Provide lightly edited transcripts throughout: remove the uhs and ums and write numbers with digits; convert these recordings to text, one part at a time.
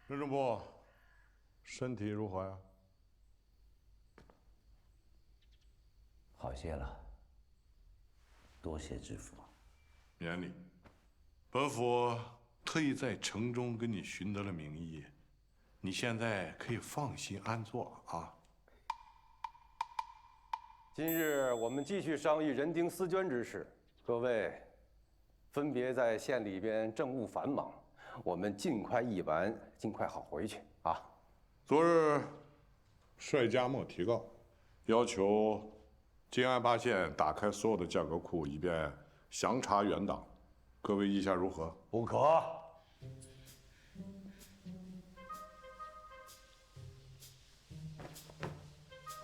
任正部，身体如何呀？好些了，多谢知府。免礼。本府特意在城中跟你寻得了名医，你现在可以放心安坐啊。今日我们继续商议人丁思捐之事，各位分别在县里边政务繁忙，我们尽快议完，尽快好回去啊。昨日，帅家莫提告，要求金安八县打开所有的价格库，以便详查原档。各位意下如何？不可。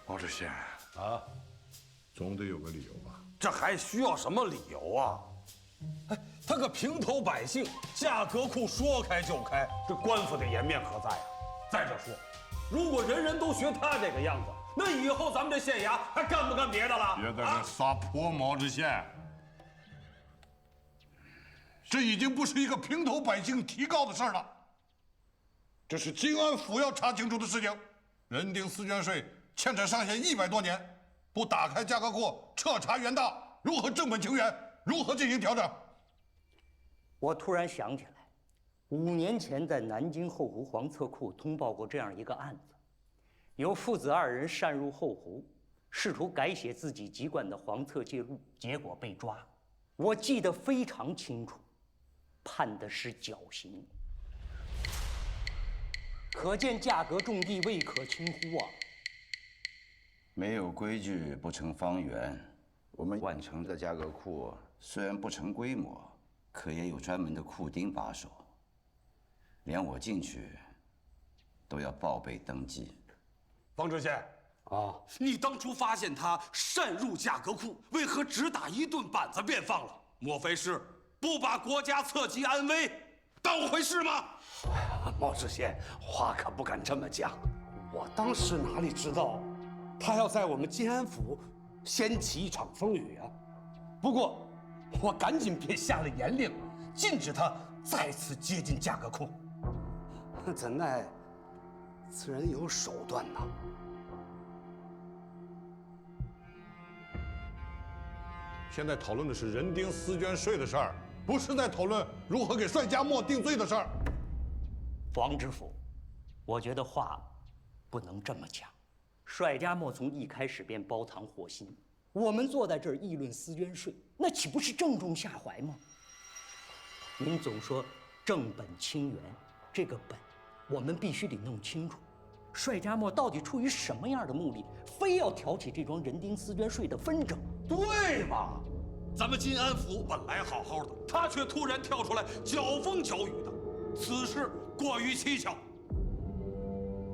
毛知县啊，总得有个理由吧？这还需要什么理由啊？哎，他个平头百姓，价格库说开就开，这官府的颜面何在啊？再者说，如果人人都学他这个样子，那以后咱们这县衙还干不干别的了？别在这撒泼，毛知县。这已经不是一个平头百姓提告的事儿了，这是金安府要查清楚的事情。人丁思捐税欠债上限100多年，不打开价格库彻查原档，如何正本清源？如何进行调整？我突然想起来，5年前在南京后湖黄册库通报过这样一个案子，有父子2人擅入后湖，试图改写自己籍贯的黄册记录，结果被抓。我记得非常清楚，判的是绞刑。可见价格重地未可轻忽啊！没有规矩不成方圆。我们万城的价格库虽然不成规模，可也有专门的库丁把守，连我进去都要报备登记。方知县啊，你当初发现他擅入价格库，为何只打1顿板子便放了？莫非是不把国家册籍安危当回事吗？毛知县，话可不敢这么讲。我当时哪里知道，他要在我们金安府掀起一场风雨啊！不过，我赶紧便下了严令，禁止他再次接近价格库。怎奈此人有手段呐！现在讨论的是人丁思捐税的事儿，不是在讨论如何给帅家莫定罪的事儿。王知府，我觉得话不能这么讲。帅家莫从一开始便包藏祸心，我们坐在这儿议论思捐税，那岂不是正中下怀吗？您总说正本清源，这个本我们必须得弄清楚。帅家莫到底出于什么样的目的，非要挑起这桩人丁思捐税的纷争？对嘛？咱们金安府本来好好的，他却突然跳出来搅风搅雨的，此事过于蹊跷，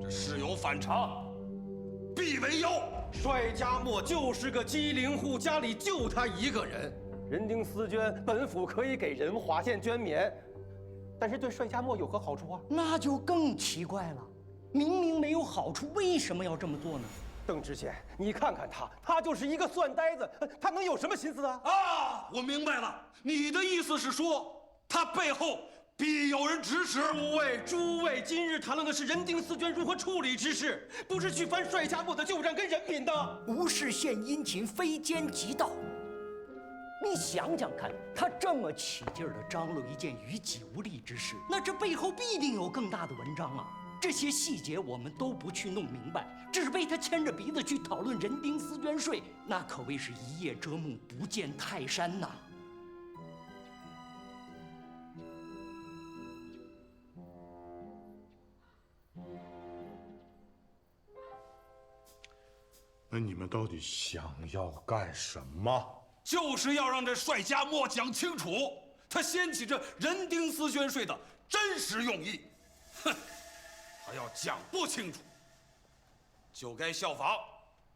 这事有反常，必为妖。帅家莫就是个机灵户，家里就他一个人。人丁思捐，本府可以给仁华县捐免，但是对帅家莫有何好处啊？那就更奇怪了，明明没有好处，为什么要这么做呢？邓知县，你看看他就是一个算呆子，他能有什么心思啊？啊，我明白了，你的意思是说，他背后必有人指使。诸位，今日谈论的是人丁思捐如何处理之事，不是去翻帅家莫的旧账跟人品的。无事献殷勤，非奸即盗。你想想看，他这么起劲儿地张罗一件于己无利之事，那这背后必定有更大的文章啊！这些细节我们都不去弄明白，只是被他牵着鼻子去讨论人丁思捐税，那可谓是一叶遮目，不见泰山呐！那你们到底想要干什么？就是要让这帅家莫讲清楚，他掀起这人丁思捐税的真实用意。哼，他要讲不清楚，就该效仿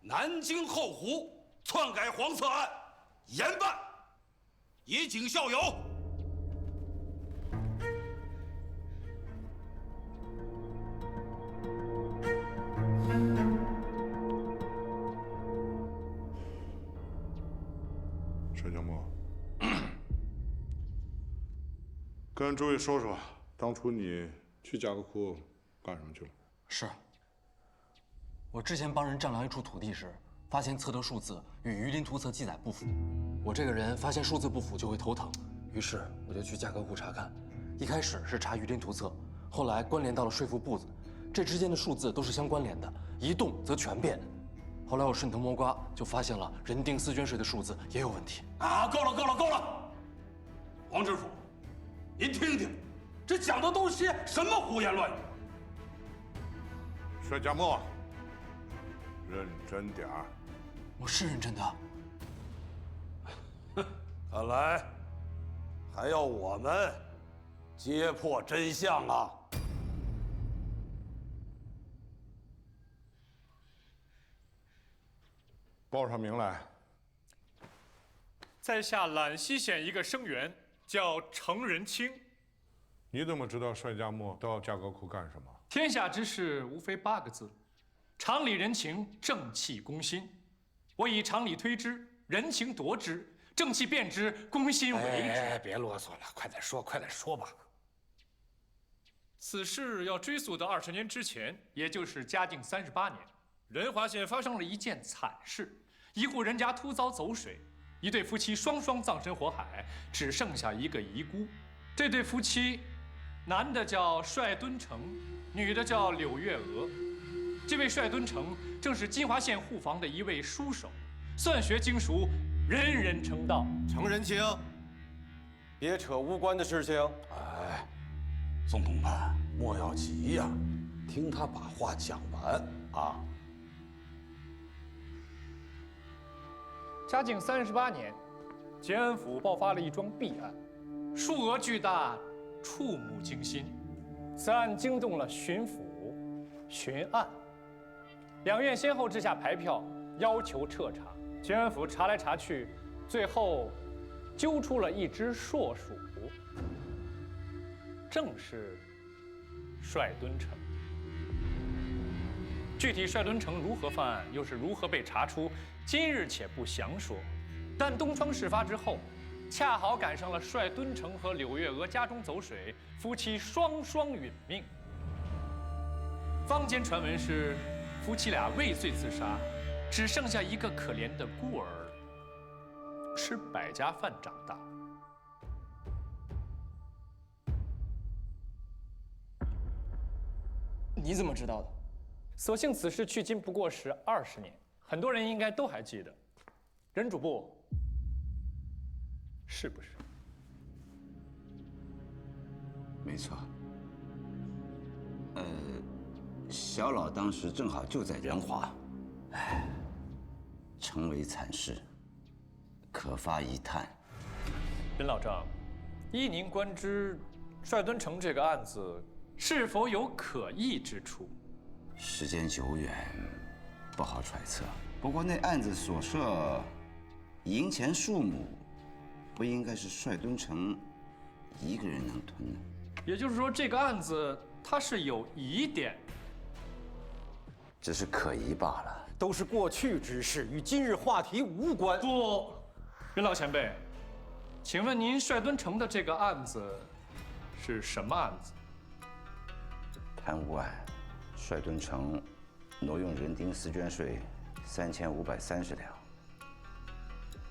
南京后湖篡改黄册案，严办，以儆效尤。帅家莫，跟诸位说说，当初你去价格库干什么去了？是。我之前帮人丈量一处土地时，发现测得数字与榆林图册记载不符。我这个人发现数字不符就会头疼，于是我就去价格库查看。一开始是查榆林图册，后来关联到了税赋簿子，这之间的数字都是相关联的，一动则全变。后来我顺藤摸瓜，就发现了人定私捐税的数字也有问题。啊，够了，够了，够了！王知府，您听听，这讲的都是些什么胡言乱语？帅家墨，认真点儿。我是认真的。看来还要我们揭破真相啊！报上名来。在下揽溪县一个生员，叫程仁清。你怎么知道帅家墨到价格库干什么？天下之事无非8个字：常理人情，正气攻心。我以常理推之，人情夺之，正气变之，攻心为之。别啰嗦了，快点说，快点说吧。此事要追溯到20年之前，也就是嘉靖38年，仁华县发生了一件惨事：一户人家突遭走水，一对夫妻双双葬身火海，只剩下一个遗孤。这对夫妻，男的叫帅敦成，女的叫柳月娥。这位帅敦成正是金华县护房的一位书手，算学精熟，人人称道。程仁清，别扯无关的事情。哎，宋同伴，莫要急呀，听他把话讲完啊。嘉靖38年，建安府爆发了一桩弊案，数额巨大，触目惊心。此案惊动了巡抚、巡按两院，先后制下牌票，要求彻查。建安府查来查去，最后揪出了一只硕鼠，正是帅敦成。具体帅敦成如何犯案，又是如何被查出，今日且不详说。但东窗事发之后，恰好赶上了帅敦成和柳月娥家中走水，夫妻双双殒命。坊间传闻是，夫妻俩畏罪自杀，只剩下一个可怜的孤儿，吃百家饭长大。你怎么知道的？所幸此事距今不过是20年，很多人应该都还记得。任主簿，是不是？没错。小老当时正好就在仁华，哎，成为惨事，可发一叹。任老丈，依您观之，帅敦成这个案子是否有可疑之处？时间久远，不好揣测。不过那案子所涉银钱数目，不应该是帅敦成一个人能吞的。也就是说，这个案子它是有疑点，只是可疑罢了。都是过去之事，与今日话题无关。不，任老前辈，请问您帅敦成的这个案子是什么案子？贪污案，帅敦成挪用人丁私捐税3530两，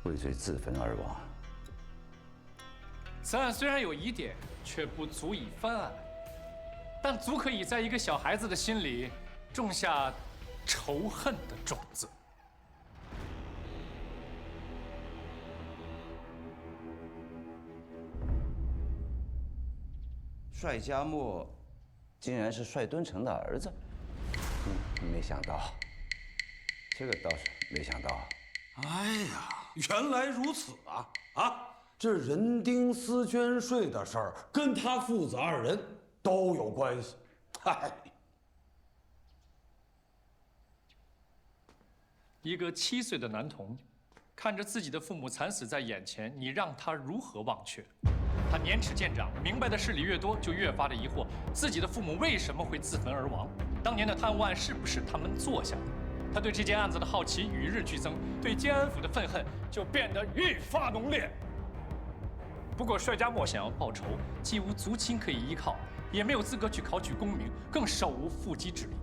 畏罪自焚而亡。此案虽然有疑点，却不足以翻案，但足可以在一个小孩子的心里种下仇恨的种子。帅家墨竟然是帅敦成的儿子，没想到，这个倒是没想到。哎呀，原来如此啊！啊，这人丁私捐税的事儿跟他父子2人都有关系。嗨，一个7岁的男童，看着自己的父母惨死在眼前，你让他如何忘却？他年齿渐长，明白的事理越多，就越发的疑惑，自己的父母为什么会自焚而亡？当年的贪污案是不是他们做下的？他对这件案子的好奇与日俱增，对建安府的愤恨就变得愈发浓烈。不过帅家墨想要报仇，既无族亲可以依靠，也没有资格去考取功名，更手无缚鸡之力。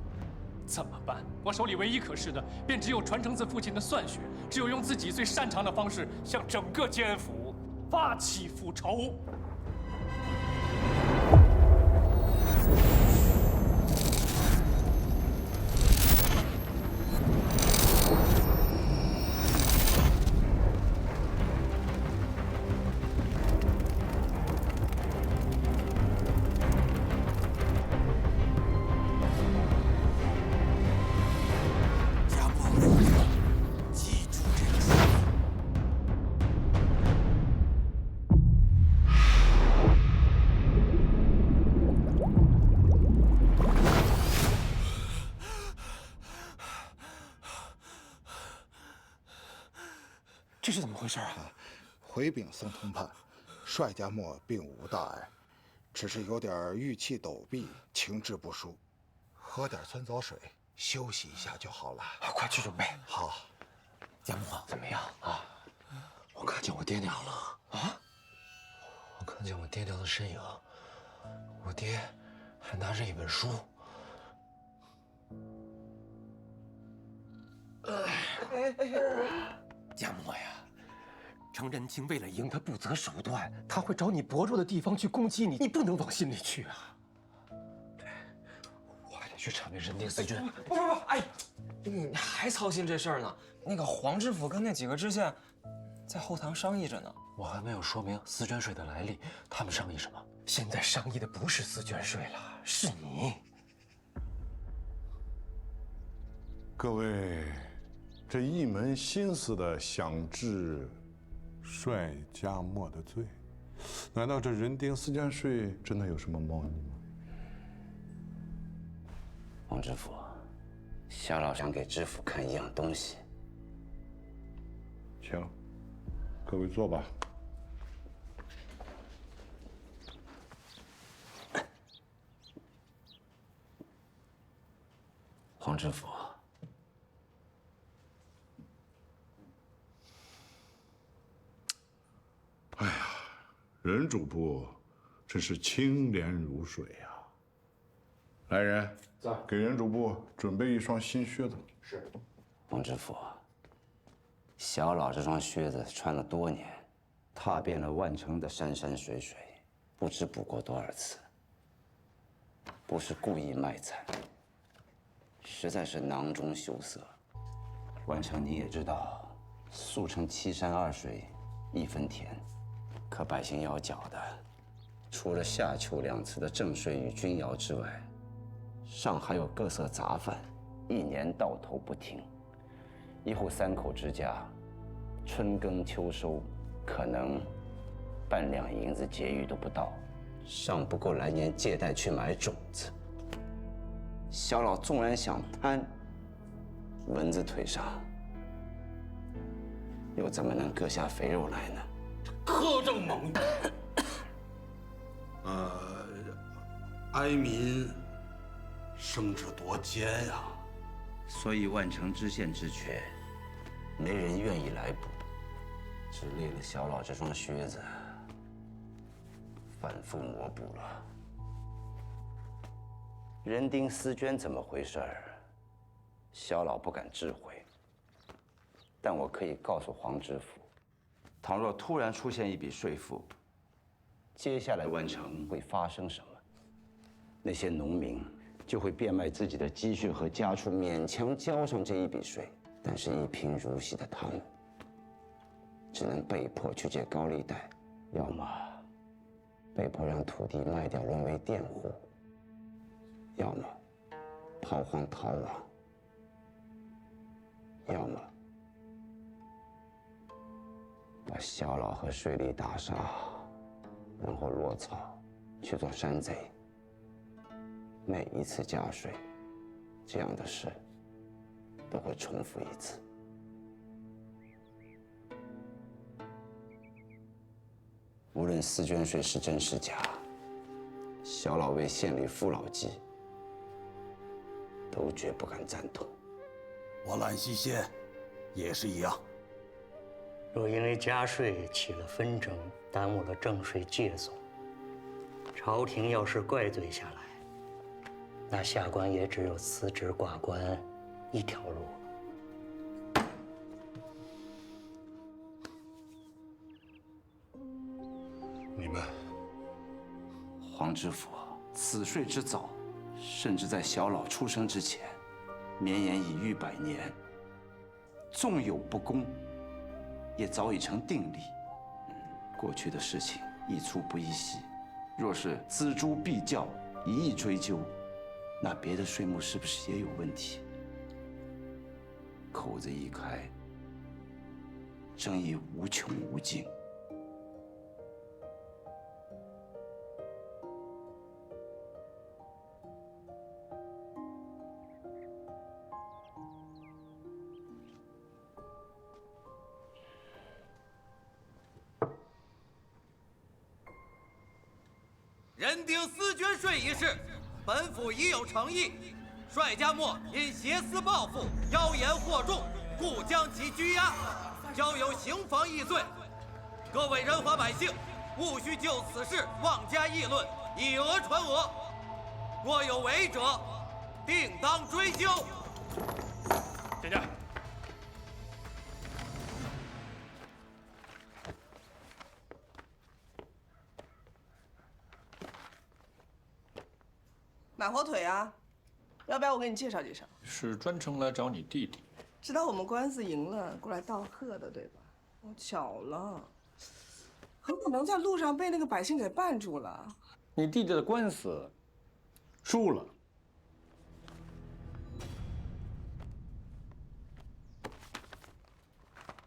怎么办？我手里唯一可试的，便只有传承自父亲的算学，只有用自己最擅长的方式，向整个监安府发起复仇。这是怎么回事啊？回禀宋通判，帅家墨并无大碍，只是有点玉气抖臂，情志不舒，喝点酸枣水休息一下就好了。快去准备。好。家墨怎么样啊？我看见我爹娘了啊！我看见我爹娘的身影，我爹还拿着一本书。家墨呀，程仁卿为了赢他不择手段，他会找你薄弱的地方去攻击你，你不能往心里去啊。对，我还得去铲灭人定思君。不，哎，你还操心这事儿呢？那个黄知府跟那几个知县在后堂商议着呢。我还没有说明思捐税的来历，他们商议什么？现在商议的不是思捐税了，是你。各位，这一门心思的想治帅家墨的罪，难道这人丁思捐税真的有什么猫腻吗？王知府，夏老想给知府看一样东西。行，各位坐吧。黄知府，哎呀，任主簿真是清廉如水呀！来人，给任主簿准备一双新靴子。是。王知府，小老这双靴子穿了多年，踏遍了万城的山山水水，不知补过多少次。不是故意卖惨，实在是囊中羞涩。万城你也知道，素称7山2水1分田，可百姓要缴的，除了夏秋2次的正税与军徭之外，上还有各色杂饭，一年到头不停。一户3口之家，春耕秋收，可能半两银子结余都不到，尚不够来年借贷去买种子。小老纵然想贪，蚊子腿上又怎么能割下肥肉来呢？苛政猛于，哀民生之多艰呀。所以万城知县之缺，没人愿意来补，只累了小老这双靴子，反复磨补了。人丁思捐怎么回事儿？小老不敢置喙，但我可以告诉黄知府，倘若突然出现一笔税赋，接下来万城会发生什么？那些农民就会变卖自己的积蓄和家畜，勉强交上这一笔税。但是，一贫如洗的他们，只能被迫去借高利贷，要么被迫让土地卖掉，沦为佃户。要么逃荒逃亡，要么把小老和税吏打杀，然后落草去做山贼。每一次加税，这样的事都会重复一次。无论思捐税是真是假，小老为县里父老计，都绝不敢赞同。我兰溪县也是一样。若因为加税起了纷争，耽误了正税借送，朝廷要是怪罪下来，那下官也只有辞职挂官一条路。你们，黄知府，此税之早，甚至在小老出生之前，绵延已逾100年。纵有不公，也早已成定例。过去的事情一粗不一细，若是锱铢必较，一一追究，那别的税目是不是也有问题？口子一开，争议无穷无尽。人丁私捐税一事，本府已有诚意。帅家莫因挟私报复、妖言惑众，故将其拘押，交由刑房议罪。各位人华百姓，勿需就此事妄加议论，以讹传讹。若有违者，定当追究。殿下。买火腿啊，要不要我给你介绍介绍？是专程来找你弟弟，知道我们官司赢了，过来道贺的，对吧？哦，巧了，很可能在路上被那个百姓给绊住了。你弟弟的官司输了。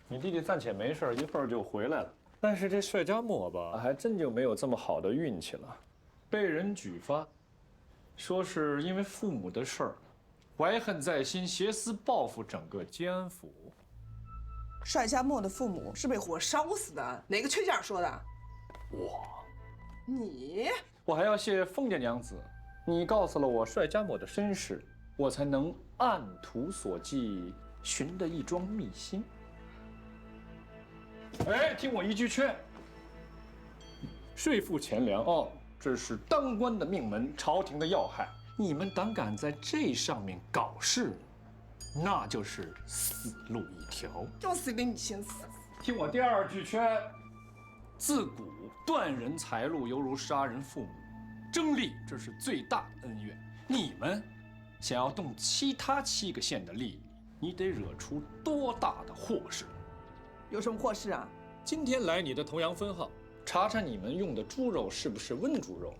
你弟弟暂且没事，一会儿就回来了。但是这帅家墨吧，还真就没有这么好的运气了，被人举发。说是因为父母的事儿，怀恨在心，挟私报复整个监安府。帅家墨的父母是被火烧死的，哪个缺角说的？我，你，我还要谢凤姐娘子，你告诉了我帅家墨的身世，我才能按图索骥，寻得一桩秘辛。哎，听我一句劝，税负钱粮哦。这是当官的命门，朝廷的要害。你们胆敢在这上面搞事，那就是死路一条。要死得你先死。听我第二句劝：自古断人财路犹如杀人父母，争利这是最大的恩怨。你们想要动其他7个县的利益，你得惹出多大的祸事？有什么祸事啊？今天来你的头阳分号。查查你们用的猪肉是不是温猪肉，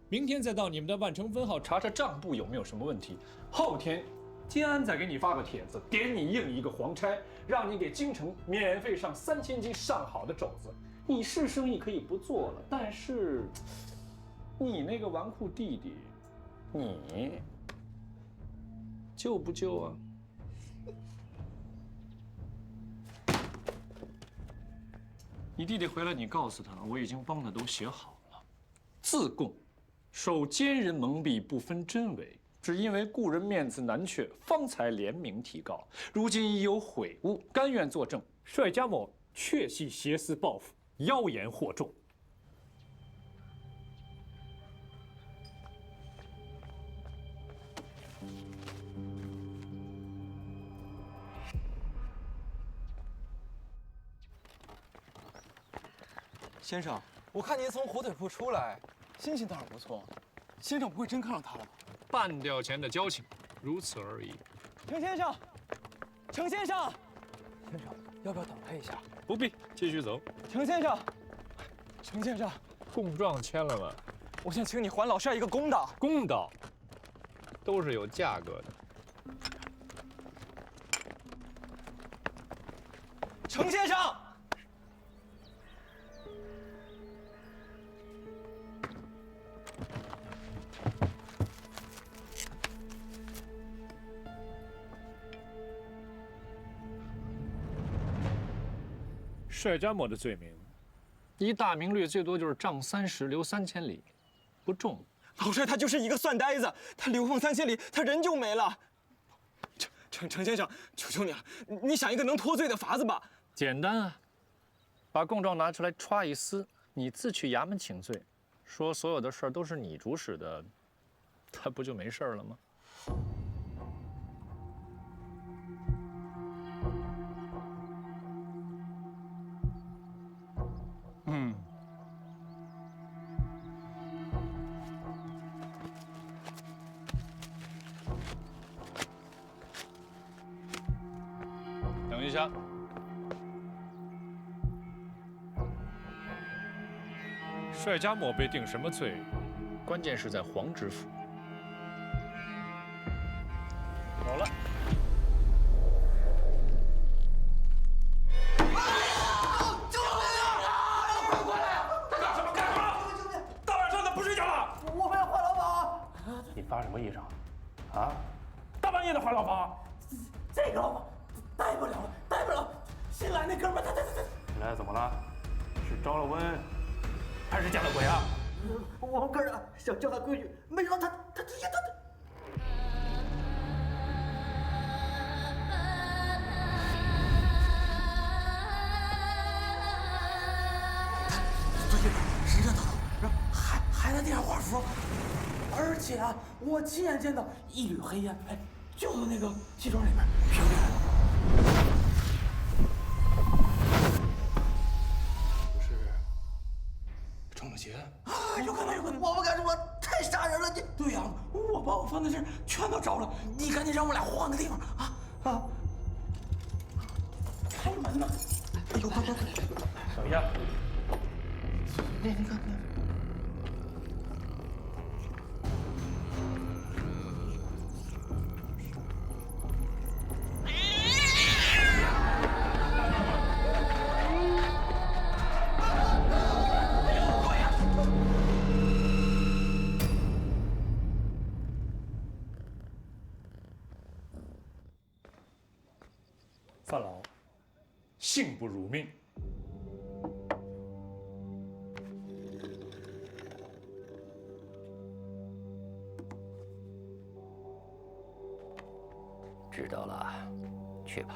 明天再到你们的万城分号查查账簿有没有什么问题。后天，监安再给你发个帖子，点你应一个黄差，让你给京城免费上3000斤上好的肘子。你是生意可以不做了，但是你那个纨绔弟弟，你救不救啊？你弟弟回来，你告诉他，我已经帮他都写好了。自贡，受奸人蒙蔽，不分真伪，只因为故人面子难却，方才联名提告。如今已有悔悟，甘愿作证，帅家某确系挟私报复，妖言惑众。先生，我看您从火腿铺出来，心情倒是不错。先生不会真看上他了吧？半吊钱的交情，如此而已。程先生，程先生，先生，要不要等他一下？不必，继续走。程先生，程先生，供状签了吗？我想请你还老帅一个公道。公道，都是有价格的。程先生。帅家某的罪名，一大明律最多就是杖30，流3000里，不重。老帅他就是一个算呆子，他流放3000里，他人就没了。程先生，求求你了，你想一个能脱罪的法子吧。简单啊，把供状拿出来歘一撕，你自去衙门请罪，说所有的事儿都是你主使的，他不就没事了吗？嗯。等一下。帅家墨被定什么罪？关键是在黄知府。走了。救命啊！快过来！干什么？干什么？大晚上的不睡觉了？我们要换牢房。你发什么异常？啊？大半夜的换牢房？这个牢房待不了了，待不了。新来那哥们他。新来怎么了？是招了瘟，还是见了鬼啊？我们哥俩想教他规矩，没想到他直接他。最近谁让他还在地上画符，而且啊，我亲眼见到一缕黑烟，哎，就在那个西装里面飘进来了。不是中了邪？有可能，我不敢说，太吓人了！你对呀，我把我放的事全都着了，你赶紧让我俩换个地方啊！开门呢！哎呦，快！等一下，你看。范老，幸不辱命。知道了，去吧。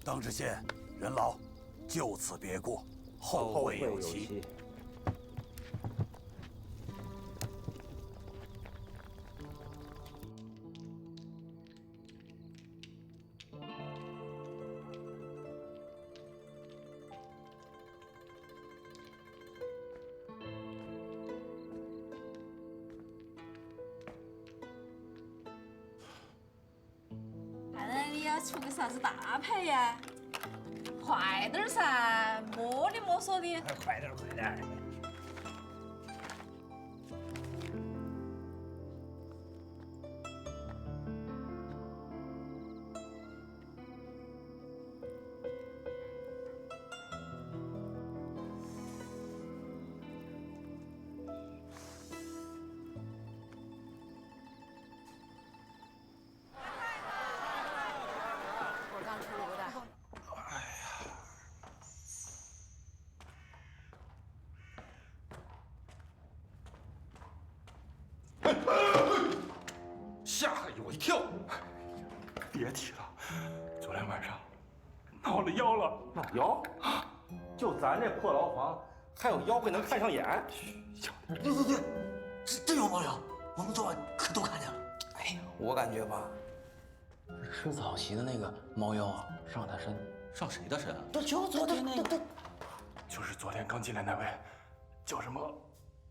当知县，人老，就此别过，后会有期。出个啥子大牌呀？快点噻，摸里摸索的。快点，快点！吓我一跳！别提了，昨天晚上闹了妖了。闹妖？就咱这破牢房，还有妖怪能看上眼？对，真有猫妖，我们昨晚可都看见了。哎呀，我感觉吧，吃早席的那个猫妖啊，上他身。上谁的身啊？就昨天那个，就是昨天刚进来那位，叫什么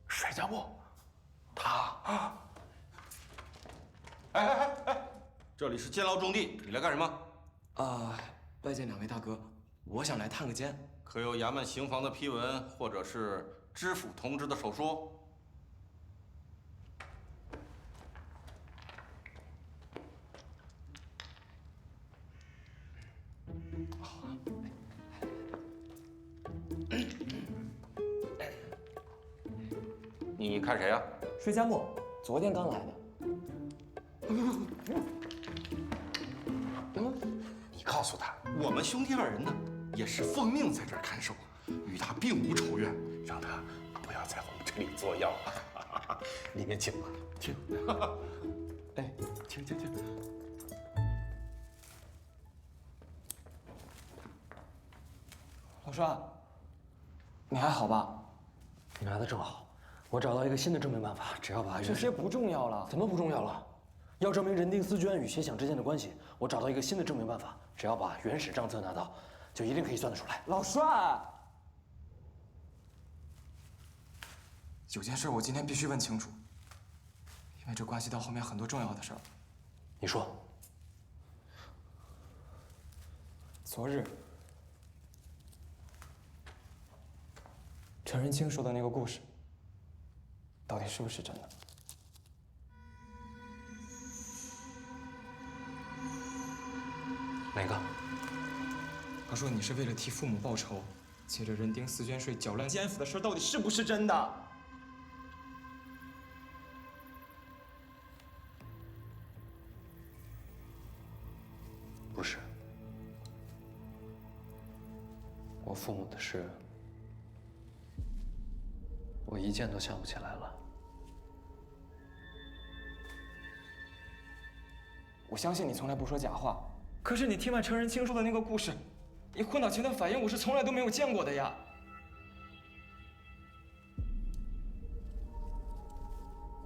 帅家墨，他啊。哎！这里是监牢重地，你来干什么？拜见两位大哥，我想来探个监。可有衙门刑房的批文，或者是知府同志的手书？你看谁呀？帅家墨，昨天刚来的。你告诉他，我们兄弟二人呢，也是奉命在这儿看守，与他并无仇怨，让他不要在我们这里作妖。里面请吧，请。哎，请。老帅，你还好吧？你来的正好，我找到一个新的证明办法，只要把这些不重要了。怎么不重要了？要证明人丁思娟与谢想之间的关系，我找到一个新的证明办法，只要把原始账册拿到，就一定可以算得出来。老帅，有件事我今天必须问清楚，因为这关系到后面很多重要的事儿。你说。昨日，陈仁清说的那个故事，到底是不是真的？哪个？他说你是为了替父母报仇，借着人丁四捐税搅乱监府的事，到底是不是真的？不是。我父母的事，我一件都想不起来了。我相信你从来不说假话，可是你听完陈仁清说的那个故事，你昏倒前的反应我是从来都没有见过的呀。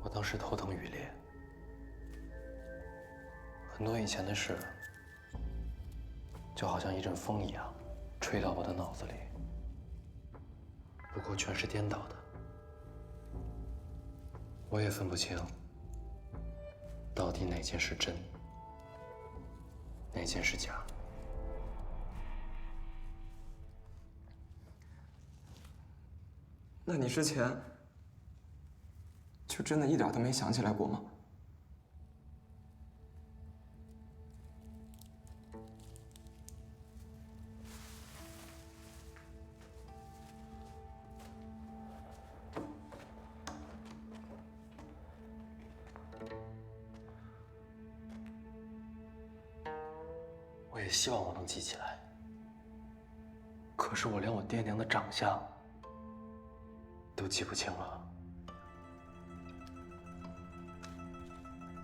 我当时头疼欲裂，很多以前的事，就好像一阵风一样，吹到我的脑子里。不过全是颠倒的，我也分不清到底哪件是真，哪件是假。那你之前就真的一点都没想起来过吗？我也希望我能记起来，可是我连我爹娘的长相都记不清了。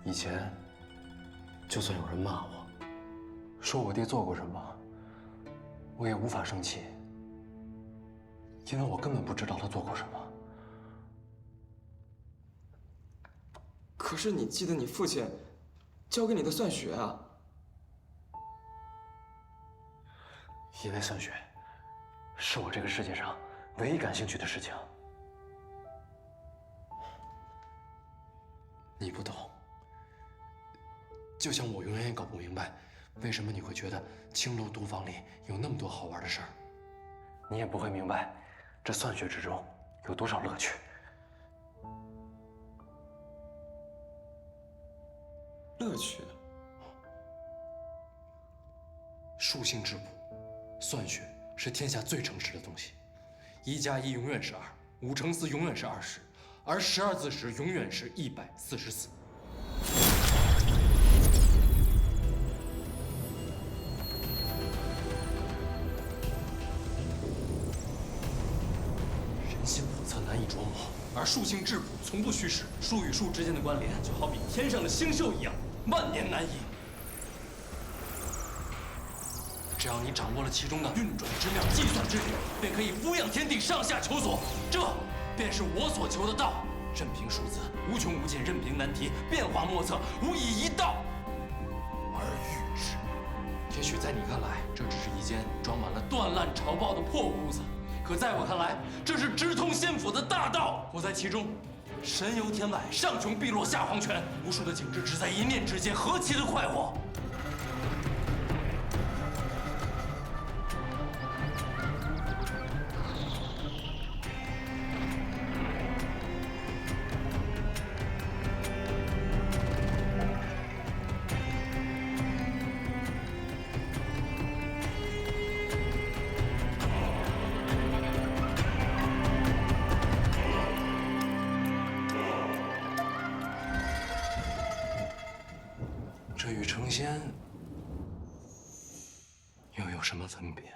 以前，就算有人骂我，说我爹做过什么，我也无法生气，因为我根本不知道他做过什么。可是你记得你父亲教给你的算学啊？因为算学是我这个世界上唯一感兴趣的事情。你不懂，就像我永远也搞不明白，为什么你会觉得青楼赌坊里有那么多好玩的事儿。你也不会明白，这算学之中有多少乐趣。乐趣？数性质朴，算学是天下最诚实的东西。1+1永远是2，5乘4永远是20，而12字时永远是144。人心叵测，难以琢磨，而数性质朴，从不虚实。数与数之间的关联，就好比天上的星宿一样，万年难移。只要你掌握了其中的运转之妙、计算之理，便可以俯仰天地、上下求索。这便是我所求的道。任凭数字无穷无尽，任凭难题变化莫测，无以一道而喻之。也许在你看来，这只是一间装满了断烂潮爆的破屋子，可在我看来，这是直通仙府的大道。我在其中，神游天外，上穷碧落下黄泉，无数的景致只在一念之间，何其的快活！这与成仙又有什么分别？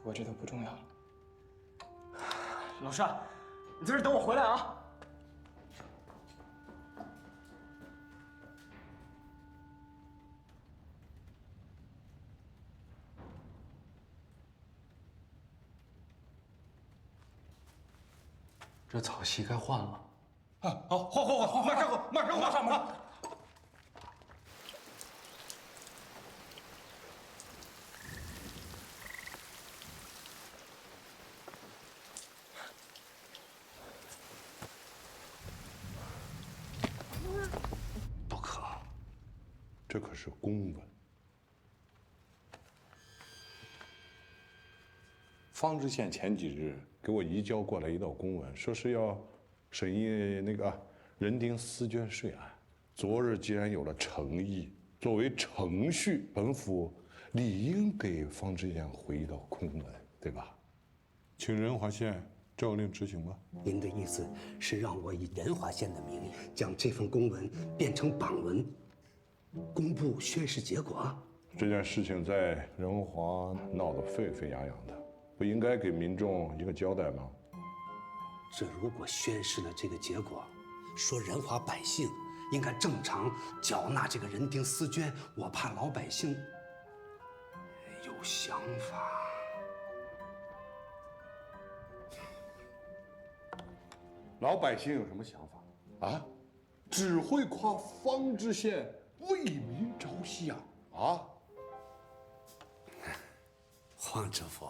我这都不重要了。老单，你在这等我回来啊！这草席该换了。啊，好，换，马上换。不可，这可是公文。方知县前几日给我移交过来一道公文，说是要审议那个人丁私捐税案。昨日既然有了诚意，作为程序，本府理应给方知县回一道公文，对吧？请仁华县照令执行吧。您的意思是让我以仁华县的名义，将这份公文变成榜文，公布宣誓结果？这件事情在仁华闹得沸沸扬扬的，不应该给民众一个交代吗？这如果宣示了这个结果，说仁华百姓应该正常缴纳这个人丁私捐，我怕老百姓有想法。老百姓有什么想法啊？只会夸方知县为民着想啊！黄知府，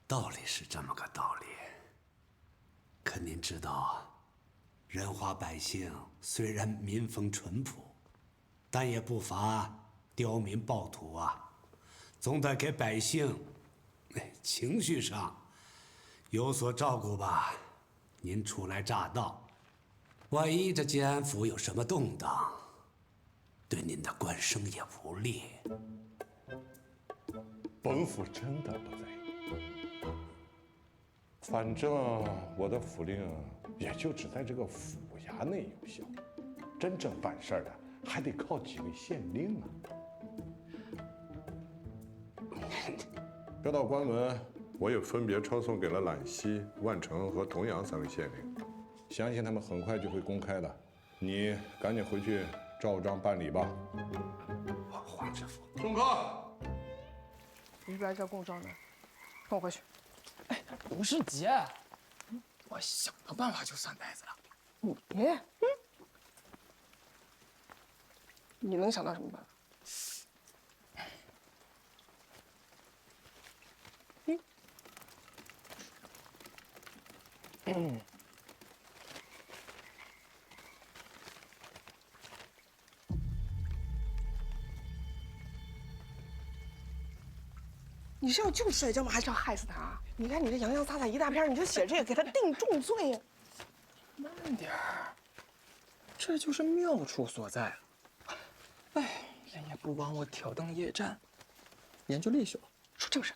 道理是这么个道理，可您知道，仁华百姓虽然民风淳朴，但也不乏刁民暴徒啊，总得给百姓情绪上有所照顾吧。您初来乍到，万一这建安府有什么动荡，对您的官声也不利。本府真的不在意，反正我的府令也就只在这个府衙内有效，真正办事的还得靠几位县令啊。这道官文我也分别抄送给了兰溪、万城和同阳3位县令，相信他们很快就会公开的。你赶紧回去照章办理吧。黄知府，宋科。一边叫供状呢，跟我回去。哎，不是姐，我想个办法就算呆子了。你能想到什么办法？你是要救摔跤吗？还是要害死他？你看你这洋洋洒洒一大篇，你就写这个，给他定重罪。慢点儿，这就是妙处所在了。哎，人也不枉我挑灯夜战，研究历史了。说正事。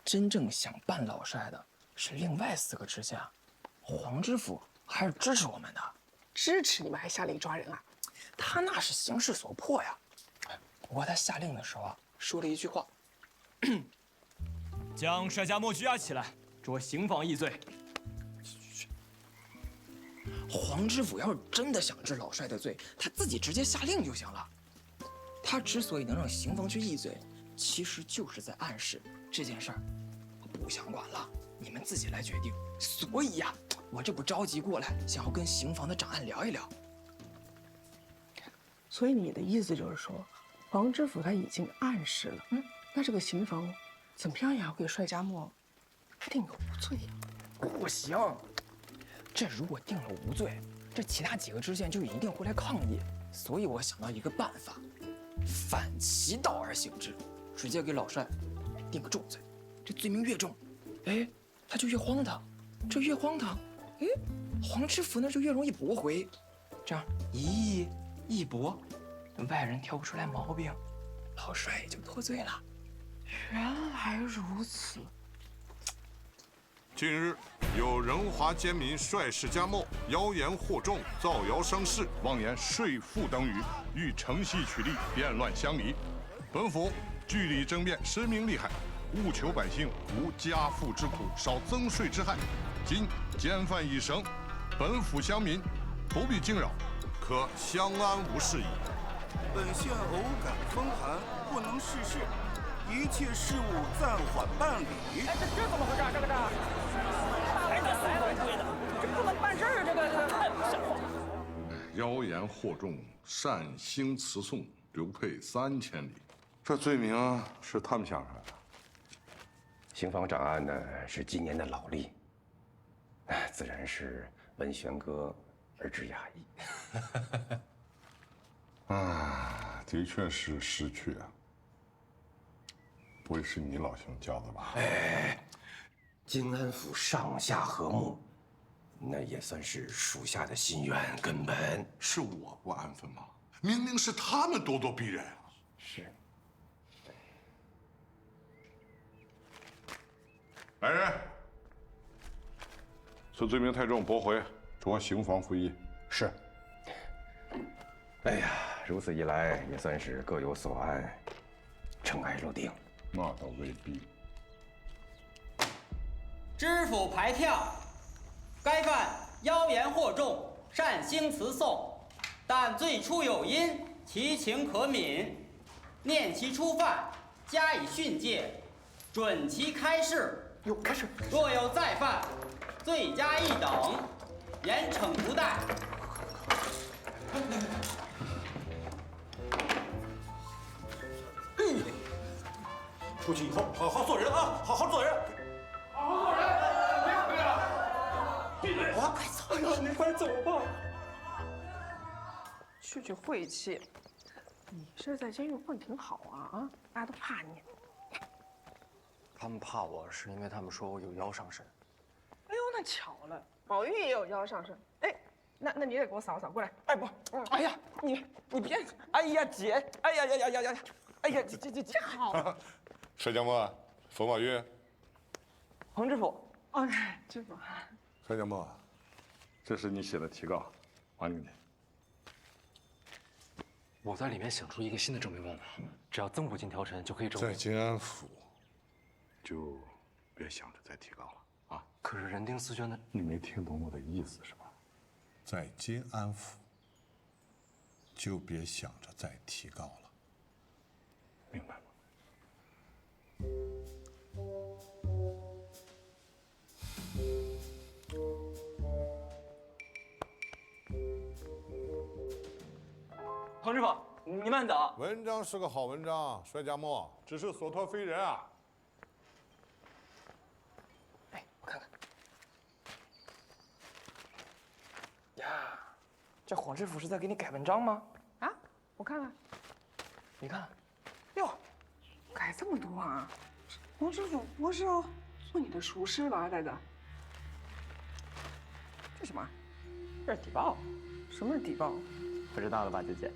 真正想办老帅的是另外4个知县，黄知府还是支持我们的。支持你们还下令抓人啊？他那是形势所迫呀。不过他下令的时候啊，说了一句话。将帅家莫拘押起来，着刑房议罪。黄知府要是真的想治老帅的罪，他自己直接下令就行了。他之所以能让刑房去议罪，其实就是在暗示这件事儿不想管了，你们自己来决定。所以呀，我这不着急过来，想要跟刑房的长案聊一聊。所以你的意思就是说，黄知府他已经暗示了，那这个刑房怎么样也要给帅家墨定个无罪呀？不行，这如果定了无罪，这其他几个知县就一定会来抗议。所以我想到一个办法，反其道而行之，直接给老帅定个重罪。这罪名越重，哎，他就越荒唐。这越荒唐，哎，黄知府那就越容易驳回。这样一议一驳，外人挑不出来毛病，老帅也就脱罪了。原来如此。近日，有仁华奸民帅士家墨妖言惑众、造谣生事、妄言税赋等语，欲乘隙取利，变乱乡里。本府据理争辩，申明利害，务求百姓无家父之苦，少增税之害。今监犯已绳，本府乡民不必惊扰，可相安无事矣。本县偶感风寒，不能事事，一切事务暂缓办理。哎，这怎么回事？这还得来回推的，这不能办事儿，这太不像话。妖言惑众，擅兴词颂，流配3000里，这罪名是他们想出来的。刑房长案呢是今年的老例，自然是闻玄哥而知讶异。啊，的确是失去啊，不会是你老兄教的吧？哎，金安府上下和睦，那也算是属下的心愿根本。是我不安分吗？明明是他们咄咄逼人啊！是。来人，此罪名太重，驳回，着刑房服役。是。哎呀，如此一来，也算是各有所安，尘埃落定。那倒未必。知府排票，该犯妖言惑众，擅兴词颂，但罪出有因，其情可悯，念其初犯，加以训诫，准其开释。开始。若有再犯，罪加一等，严惩不贷。出去以后好好做人啊，好好做人。好好做人，闭嘴！快走！哎呀，你快走吧。去晦气，你是在监狱混挺好啊，大家都怕你。他们怕我是因为他们说我有妖上身。哎呦，那巧了，宝玉也有妖上身。哎，那你得给我扫扫过来。哎不，哎呀，你别，哎呀姐，哎呀，哎呀这好。帅家墨，冯宝玉，黄知府。哦，知府。帅家墨，这是你写的提告，还给你。我在里面想出一个新的证明办法，只要增补进条陈就可以证明。在金安府，就别想着再提告了啊！可是人丁思娟的，你没听懂我的意思是吧？在金安府，就别想着再提告了，明白吗？黄知府，你慢走。文章是个好文章，帅家墨，只是所托非人啊。哎，我看看。呀，这黄知府是在给你改文章吗？啊，我看看。你看。哟，改这么多啊！黄知府不是要做你的厨师了，呆子。这什么？这是底报。什么是底报？不知道了吧，姐姐？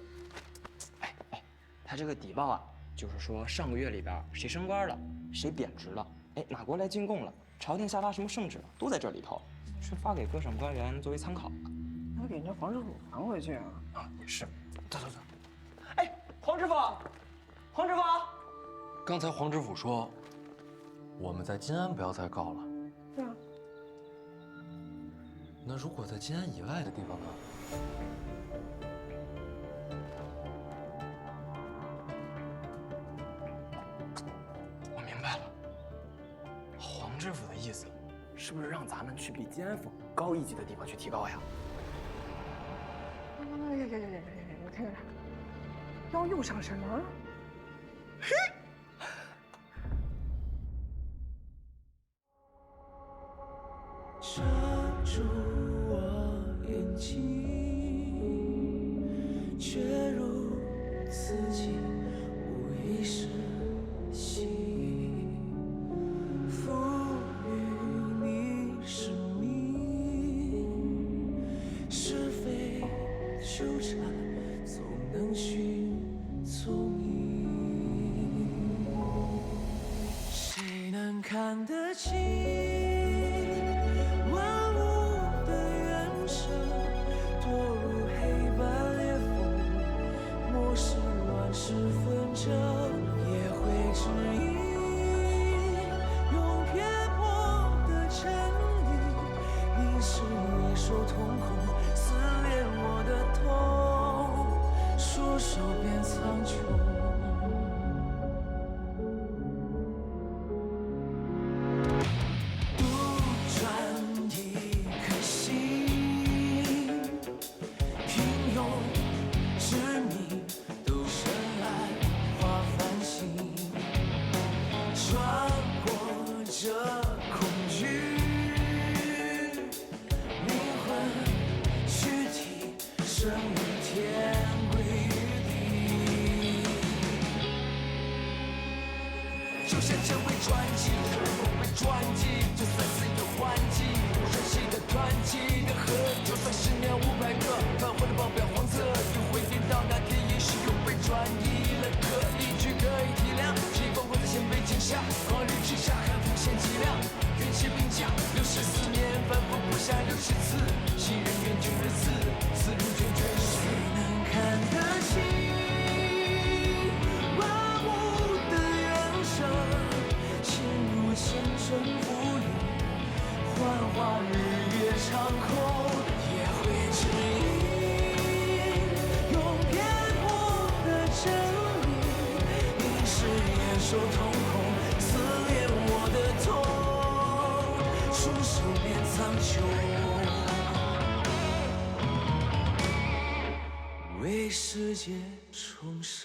他这个底报啊，就是说上个月里边谁升官了，谁贬职了，哎，哪国来进贡了，朝廷下发什么圣旨了，都在这里头，是发给各省官员作为参考的。那给人家黄知府还回去啊？啊，也是。走。哎，黄知府，黄知府，刚才黄知府说，我们在金安不要再告了。对啊。那如果在金安以外的地方呢？黄知府的意思，是不是让咱们去比金安府高一级的地方去提告呀？看，妖又上身了。嘿，遮住我眼睛，却如此近，无一世心。纠缠，总能寻踪影。谁能看得清万物的缘生？堕入黑白裂缝，漠视乱世纷争，也会。就像成为传奇，不被传记，就算是有换季，不熟悉的团体的河，就算10年500个，泛黄的报表黄色，也会跌到那天，也许又被转移了。可以去可以体谅，西风会在先辈惊吓，考虑之下还无限体谅，运气并驾，64年反复不下60次，新人远旧人死，思路卷卷谁能看得清万物的原生？心如千声浮语，幻化日月长空，也会指引用遍我的真理，凝视野兽瞳孔，撕裂我的痛，出手变苍穹，为世界重生。